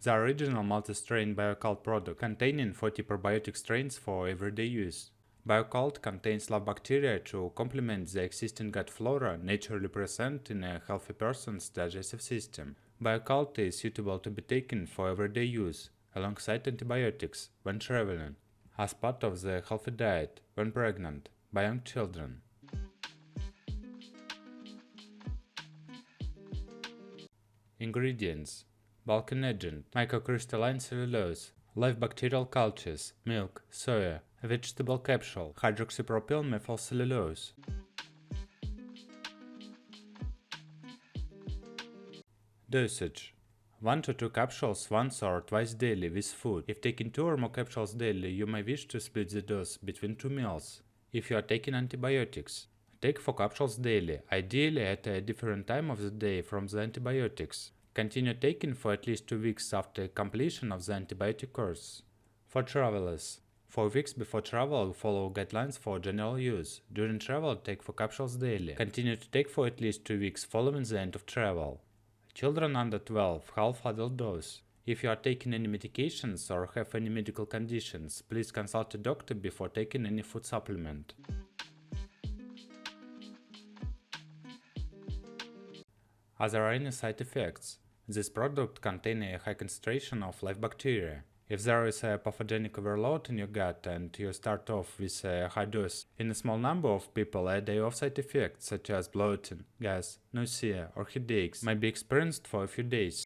The original multi-strain Bio-Kult product containing 40 probiotic strains for everyday use. Bio-Kult contains live bacteria to complement the existing gut flora naturally present in a healthy person's digestive system. Bio-Kult is suitable to be taken for everyday use, alongside antibiotics when traveling, as part of the healthy diet when pregnant, by young children. Ingredients: bulking agent, microcrystalline cellulose, live bacterial cultures, milk, soya, vegetable capsule, hydroxypropyl methylcellulose. Dosage: 1 to 2 capsules once or twice daily with food. If taking 2 or more capsules daily, you may wish to split the dose between 2 meals. If you are taking antibiotics, take 4 capsules daily, ideally at a different time of the day from the antibiotics. Continue taking for at least 2 weeks after completion of the antibiotic course. For travelers, 4 weeks before travel, follow guidelines for general use. During travel, take 4 capsules daily. Continue to take for at least 2 weeks following the end of travel. Children under 12, half adult dose. If you are taking any medications or have any medical conditions, please consult a doctor before taking any food supplement. Are there any side effects? This product contains a high concentration of live bacteria. If there is a pathogenic overload in your gut and you start off with a high dose in a small number of people, a day of side effects such as bloating, gas, nausea, or headaches may be experienced for a few days.